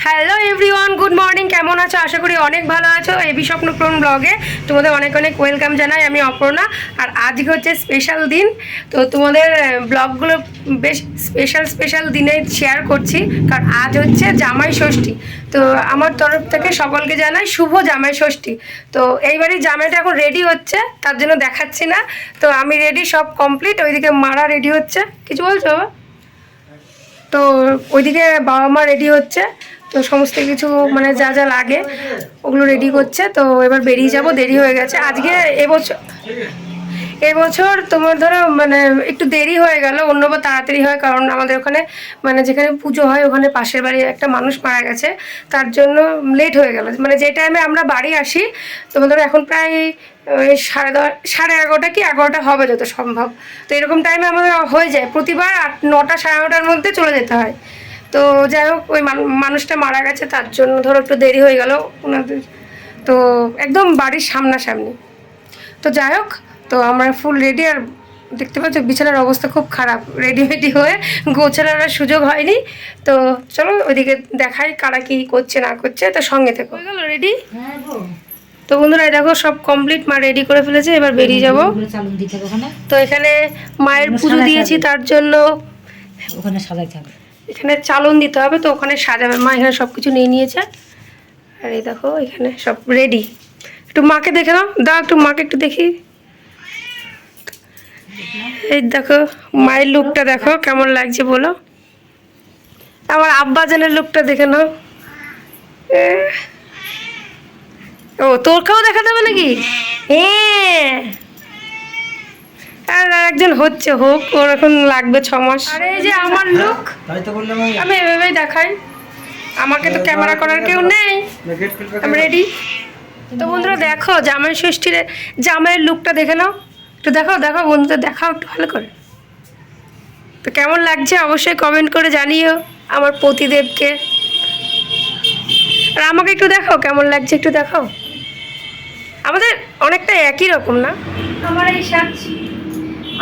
Hello everyone, good morning. কেমন আছো? আশা করি অনেক ভালো আছো। এবি স্বপ্নপূরণ ব্লগে তোমাদের অনেক অনেক ওয়েলকাম জানাই। আমি অপর্ণা, আর আজকে হচ্ছে স্পেশাল দিন। তো তোমাদের ব্লগগুলো বেশ স্পেশাল দিনে শেয়ার করছি, কারণ আজ হচ্ছে জামাই ষষ্ঠী। তো আমার তরফ থেকে সকলকে জানাই শুভ জামাই ষষ্ঠী। তো এইবারই জামাইটা এখন রেডি হচ্ছে, তার জন্য দেখাচ্ছি না। তো আমি রেডি, সব কমপ্লিট। ওইদিকে মারা রেডি হচ্ছে। কিছু বলছো? তো ওইদিকে বাবা মা রেডি হচ্ছে, তো সমস্ত কিছু মানে যা যা লাগে ওগুলো রেডি করছে। তো এবার বেরিয়ে যাব, দেরি হয়ে গেছে আজকে। এবছর তোমার ধরো মানে একটু দেরি হয়ে গেল, অন্যবার তাড়াতাড়ি হয়, কারণ আমাদের ওখানে মানে যেখানে পুজো হয় ওখানে পাশের বাড়ি একটা মানুষ মারা গেছে, তার জন্য লেট হয়ে গেল। মানে যে টাইমে আমরা বাড়ি আসি তোমার ধরো এখন প্রায় ওই 10:30 11:30 কি 11টা হবে যত সম্ভব। তো এরকম টাইমে আমাদের হয়ে যায় প্রতিবার 9টা 9:30টার মধ্যে চলে যেতে হয়। তো যাই হোক, ওই মানুষটা মারা গেছে, তার জন্য ধরো একটু দেরি হয়ে গেল ওনাদের। তো একদম বাড়ির সামনাসামনি। তো যাই হোক, তো আমরা ফুল রেডি। আর দেখতে পাচ্ছ বিছানার অবস্থা খুব খারাপ, রেডি হয়ে গোছানোর আর সুযোগ হয়নি। তো চলো ওইদিকে দেখাই কারা কি করছে না করছে, তো সঙ্গে থেকো। হয়ে গেল রেডি? তো বন্ধুরা এই দেখো সব কমপ্লিট, মা রেডি করে ফেলেছে, এবার বেরিয়ে যাব। তো এখানে মায়ের পুজো দিয়েছি, তার জন্য ওখানে সাজাই থাকবে, এখানে চালন দিতে হবে, তো ওখানে সাজাবে। মা এখানে সব কিছু নিয়ে নিয়েছে। আর এই দেখো এখানে সব রেডি। একটু মাকে দেখে নাও, দাও একটু মাকে একটু দেখি। এই দেখো মায়ের লুকটা দেখো কেমন লাগছে বলো। আমার আব্বাজানের লুকটা দেখে নাও। ও তোরকেও দেখাতে হবে নাকি? হ্যাঁ, আর একজন হচ্ছে, হোক, ওর এখন লাগবে 6 মাস। আর এই যে আমার লুক, আমি এভাবেই দেখাই, আমাকে তো ক্যামেরা করার কেউ নেই, আমি রেডি। তো বন্ধুরা দেখো জামাই ষষ্ঠীর জামাইয়ের লুকটা দেখে নাও, একটু দেখাও বন্ধুদের দেখাও একটু ভালো করে। তো কেমন লাগছে অবশ্যই কমেন্ট করে জানিও আমার পতিদেবকে। আর আমাকে একটু দেখাও কেমন লাগছে, একটু দেখাও। আমাদের অনেকটা একই রকম না? আমার এই সাজ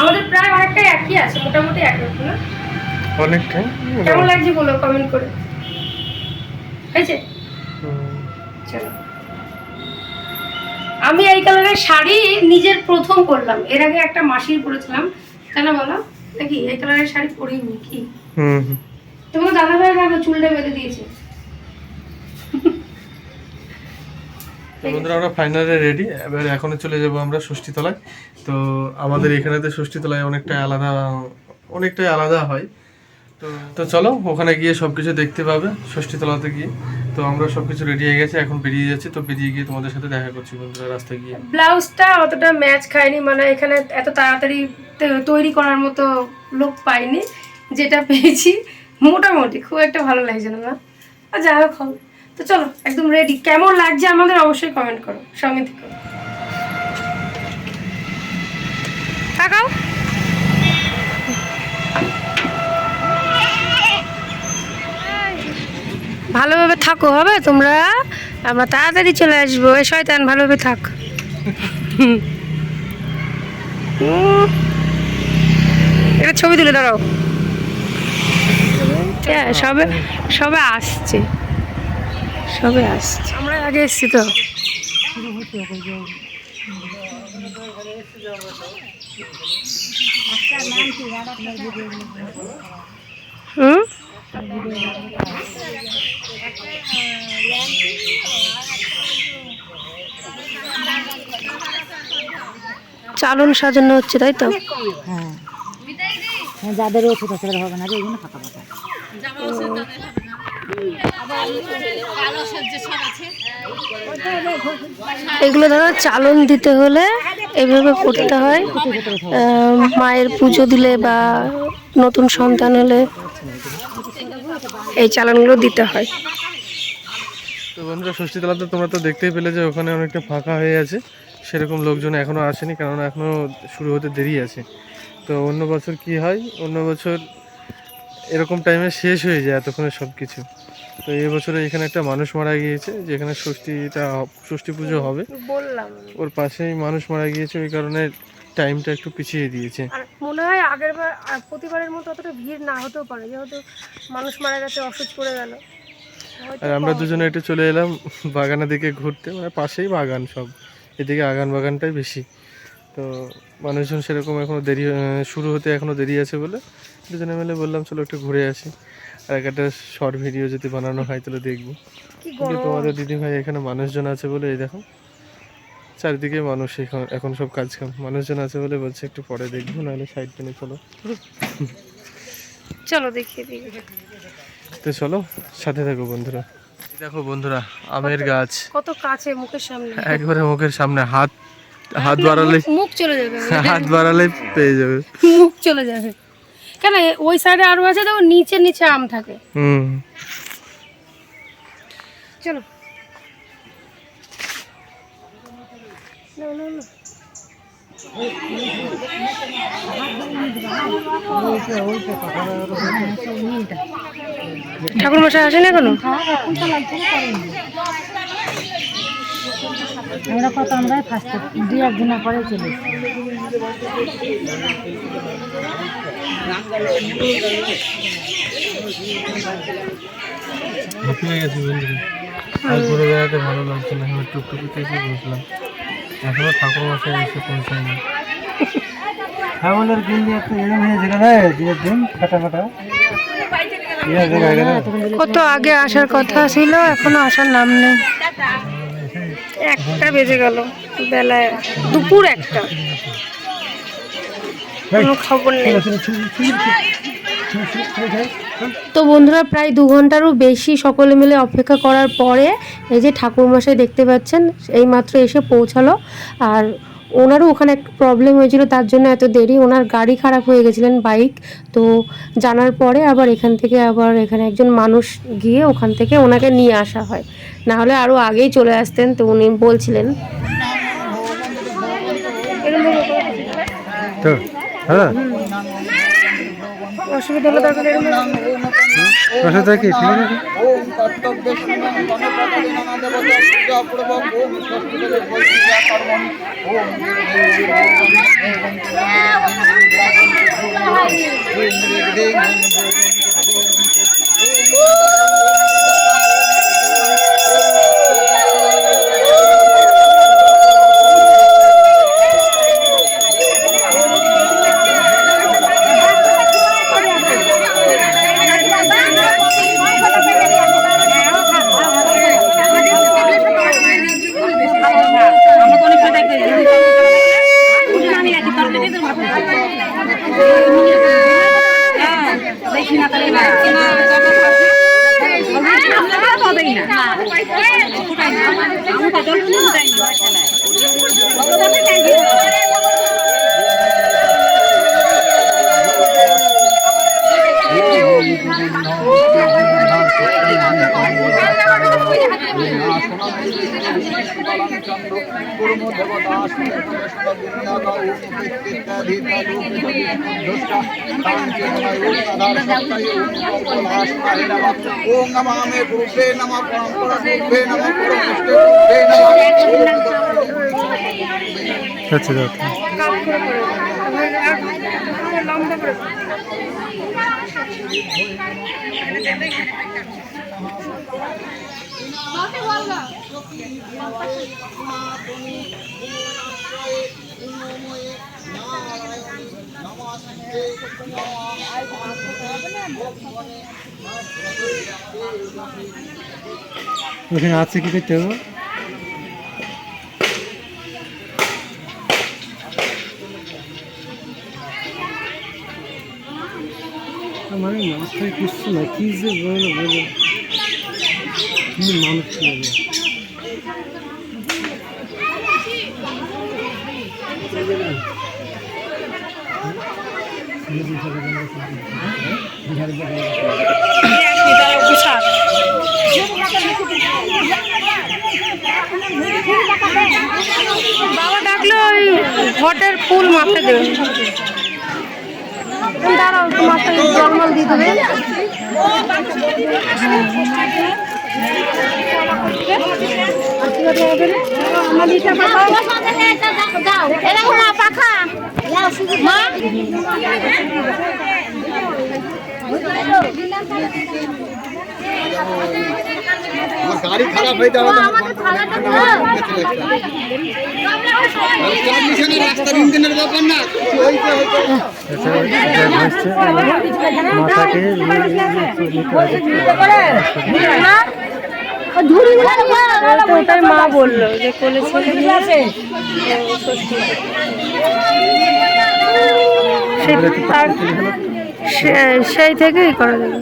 আমাদের প্রায় অনেকটা একই আছে, মোটামুটি একই রকম না? অনেকটাই। কেমন লাগছে বলো কমেন্ট করে। হয়েছে? চলো, আমি এই কালারের শাড়ি নিজের প্রথম পরলাম, এর আগে একটা মাসির পরেছিলাম, তাই না বলো? নাকি এই কালারের শাড়ি পরিনি কি? তোমাকে দাদা ভাই আগে চুলটা বেঁধে দিয়েছে। বন্ধুরা আমরা ফাইনালি রেডি, এবার এখনো চলে যাব আমরা ষষ্ঠীতলায়। তো আমাদের এখানেতে ষষ্ঠীতলায় অনেকটাই আলাদা হয়। তো চলো ওখানে গিয়ে সবকিছু দেখতে পাবে ষষ্ঠীতলাতে গিয়ে। তো আমরা সবকিছু রেডি হয়ে গেছি, এখন বেরিয়ে যাচ্ছি। তো বেরিয়ে গিয়ে তোমাদের সাথে দেখা করছি বন্ধুরা রাস্তায় গিয়ে। ব্লাউজটা অতটা ম্যাচ খায়নি, মানে এখানে এত তাড়াতাড়ি তৈরি করার মতো লোক পাইনি, যেটা পেয়েছি মোটামুটি খুব একটা ভালো লাগছে না। আর যাই হোক হবে। তো চলো একদম রেডি, কেমন লাগছে আমাদের অবশ্যই কমেন্ট করো, সঙ্গে থেকে তাকাও। ভালোভাবে থাকো, হবে তোমরা, আমরা তাড়াতাড়ি চলে আসবো। এ শয়তান ভালোভাবে থাক। এটা ছবি তুলে দাঁড়াও। সবে আসছে, আমরা আগে এসছি তো। হুম, চালন সাজানো হচ্ছে তাই তো? হ্যাঁ, যাদের ছোট ছোট হবে না, এইগুলো ফাঁকা ফাঁকা। এগুলো ধরো চালন দিতে হলে এভাবে করতে হয়। মায়ের পুজো দিলে বা নতুন সন্তান হলে এই চালানগুলো দিতে হয়। তো বন্ধুরা ষষ্ঠীতলাতে তোমরা তো দেখতেই পেলে যে ওখানে অনেকটা ফাঁকা হয়ে আছে, সেরকম লোকজন এখনো আসেনি, কেননা এখনো শুরু হতে দেরি আছে। তো অন্য বছর কি হয়, অন্য বছর এরকম টাইমে শেষ হয়ে যায় এতক্ষণে সব কিছু। তো এবছরে এখানে একটা মানুষ মারা গিয়েছে, যেখানে ষষ্ঠী পুজো হবে, বললাম ওর পাশেই মানুষ মারা গিয়েছে, ওই কারণে টাইমটা একটু পিছিয়ে দিয়েছে। আর মনে হয় আগের প্রতিবারের মতো অতটা ভিড় না হতেও পারে, যেহেতু মানুষ মারা গেছে, অসুস্থ পড়ে গেল। আর আমরা দুজনে একটু চলে এলাম বাগানের দিকে ঘুরতে, মানে পাশেই বাগান সব, এদিকে বাগানটাই বেশি। তো মানুষজন সেরকম এখনও দেরি শুরু হতে এখনও দেরি আছে বলে দুজনে মিলে বললাম চলো একটু ঘুরে আসি, আর একটা শর্ট ভিডিও যদি বানানো হয় তাহলে দেখবো। কিন্তু তোমাদের দিদিভাই এখানে মানুষজন আছে বলে, এই দেখো চারিদিকে মানুষ, এখন সব কাজ কাম, মানুষজন আছে বলে বলছে একটু পরে দেখবো, নাহলে সাইড টেনে চলো। চলো দেখিয়ে দিই। তো চলো সাথে থাকো বন্ধুরা। দেখো বন্ধুরা আমের গাছ কত কাছে মুখের সামনে, একবারে মুখের সামনে, হাত বাড়ালে মুখ চলে যাবে, হাত বাড়ালে পেয়ে যাবে, মুখ চলে যাবে। কেন ওই সাইডে আরো আছে, তো নিচে নিচে আম থাকে। চলো ঠাকুর মশাই আসেন এখনো? আমরা কত আমরাই ফার্স্ট 2-1 দিনের পরে চলে হয়ে গেছি বন্ধুরা, আর ঘুরে বেড়াতে ভালো লাগছে না, আমি টুকটুকিতে এসে বসলাম, এখনো ঠাকুর মশাই এসে পৌঁছায়নি। দিন দিয়ে একটু এরম হয়েছিল না, দিন ফাটা ফাটা। কত আগে আসার কথা ছিল, এখনো আসার নাম নেই। 1টা বেজে গেল, বেলায় দুপুর 1টা, কোনো খবর নেই। তো বন্ধুরা প্রায় 2 ঘন্টারও বেশি সকলে মিলে অপেক্ষা করার পরে এই যে ঠাকুরমশাই দেখতে পাচ্ছেন এইমাত্র এসে পৌঁছালো। আর ওনারও ওখানে একটা প্রবলেম হয়েছিল, তার জন্য এত দেরি, ওনার গাড়ি খারাপ হয়ে গেছিলেন, বাইক। তো জানার পরে আবার এখান থেকে এখানে একজন মানুষ গিয়ে ওখান থেকে ওনাকে নিয়ে আসা হয়, না হলে আরও আগেই চলে আসতেন। তো উনি বলছিলেন অসুবিধা হলো, তারপরে অসুবিধা কি ঠিক আছে। ওখানে আছে কি করতে হবে? মানে মাথায় কিছু না, কি যে বলো বলো, কি মানুষ বলো। বাবা ডাকলে ওই ঘটের ফুল মাপতে দেবেন, দাঁড়াও একটু মাথায় জলমল দিয়ে দেবে। গাড়ি খারাপ হয়ে যাবে রাস্তার ইঞ্জিনের ব্যাপার না ওটাই মা বললো যে কোলে ছেলে সেই থেকেই করা যাবে।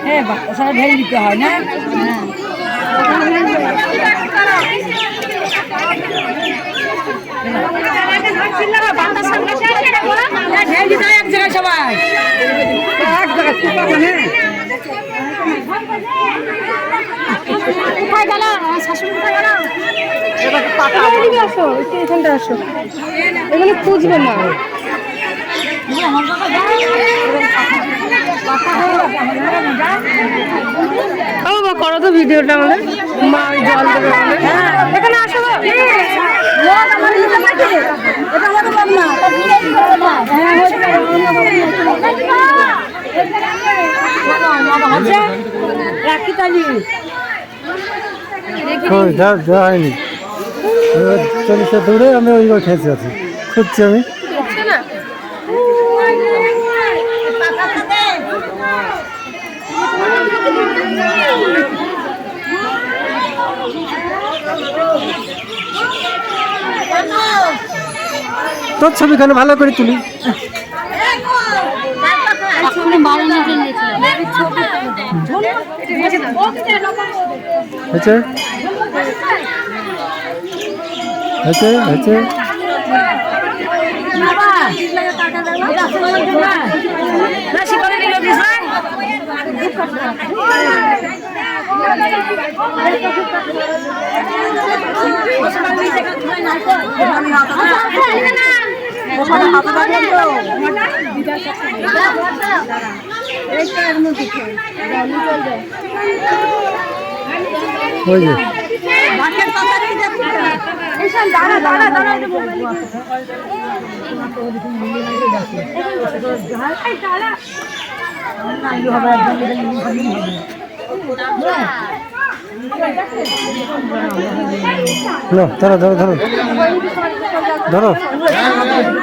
হ্যাঁ বাচ্চা ঢেলে দিতে হয় না। ঢেলে দিতে হয় এক জায়গায় সবাই এক জায়গায়। কোথায় গেল শাশুড়ি, কোথায় গেল? আসো একটু এখানটা আসো, এখানে খুঁজবে না। ও বাবা করো তো ভিডিওটা আমাদের, মা জল দেবে এখানে আসো। রাখি তালি যাওয়া হয়নি, চল্লিশটা দৌড়ে আমি ওই খেয়েছি আছি, খুঁজছি আমি। তোর ছবি কেন ভালো করে তুলি। হয়েছে হয়েছে হয়েছে। ওই যে ধরো ধরো ধরো ধরো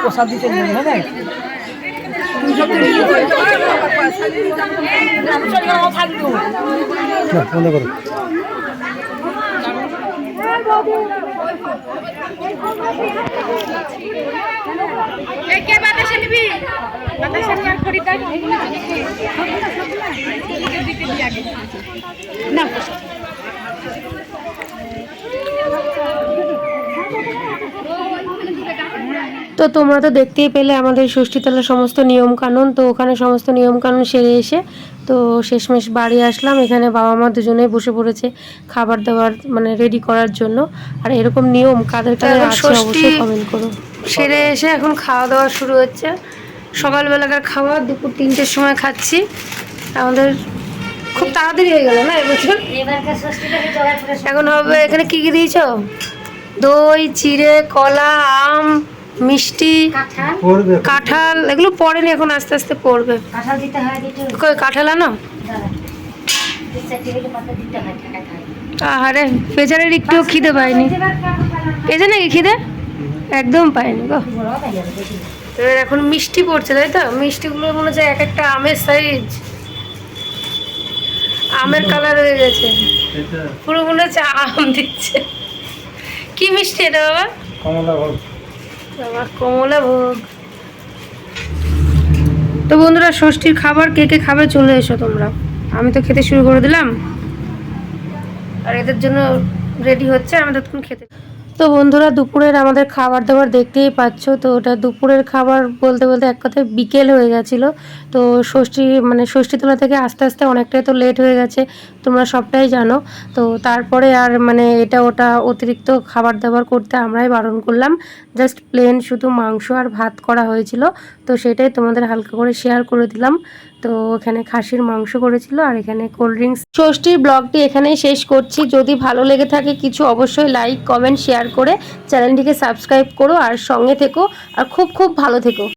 প্রসাদ দিতে হবে। বন্ধ করো। তো তোমরা তো দেখতেই পেলে আমাদের ষষ্ঠীতলার সমস্ত নিয়মকানুন। তো ওখানে সমস্ত নিয়মকানুন সেরে এসে তো শেষমেশ বাড়ি আসলাম। এখানে বাবা মা দুজনেই বসে পড়েছে খাবার দাবার মানে রেডি করার জন্য। আর এরকম নিয়ম কাদের কাদের আছে অবশ্যই কমেন্ট করো। সেরে এসে এখন খাওয়া দাওয়া শুরু হচ্ছে। সকালবেলাকার খাওয়া দুপুর 3টের সময় খাচ্ছি। আমাদের খুব তাড়াতাড়ি হয়ে গেল না এবছর। এখন হবে এখানে কি কি দিয়েছো? দই, চিড়ে, কলা, আম, মিষ্টি, কাঁঠাল, এগুলো পড়েনি, এখন আস্তে আস্তে পড়বে। কই কাঁঠাল আনো? আরে বেচারের একটু খিদে পাইনি। পেয়েছে নাকি খিদে? একদম পাইনি গো। এখন মিষ্টি পড়ছে তাই তো? মিষ্টিগুলো মনে হচ্ছে এক একটা আমের সাইজ, আমের কালার হয়ে গেছে পুরো, মনে হচ্ছে আম দিচ্ছে। কি মিষ্টি এটা বাবা? কমলা ভোগ। বাবা কমলা ভোগ। তো বন্ধুরা ষষ্ঠীর খাবার কে কে খাবে চলে এসো তোমরা। আমি তো খেতে শুরু করে দিলাম আর এদের জন্য রেডি হচ্ছে, আমি ততক্ষণ খেতে। তো বন্ধুরা দুপুরের আমাদের খাবার দাবার দেখতেই পাচ্ছ। তো ওটা দুপুরের খাবার বলতে বলতে এক কথায় বিকেল হয়ে গেছিলো। তো ষষ্ঠীতলা থেকে আস্তে আস্তে অনেকটাই তো লেট হয়ে গেছে, তোমরা সবটাই জানো। তো তারপরে আর এটা ওটা অতিরিক্ত খাবার দাবার করতে আমরাই বারণ করলাম। জাস্ট প্লেন শুধু মাংস আর ভাত করা হয়েছিল, তো সেটাই তোমাদের হালকা করে শেয়ার করে দিলাম। তো এখানে খাসির মাংস করেছিল আর এখানে কোল্ড ড্রিঙ্কস। ষষ্ঠীর ব্লগটি এখানেই শেষ করছি। যদি ভালো লেগে থাকে কিছু অবশ্যই লাইক কমেন্ট শেয়ার করে চ্যানেলটিকে সাবস্ক্রাইব করো আর সঙ্গে থেকো আর খুব খুব ভালো থেকো।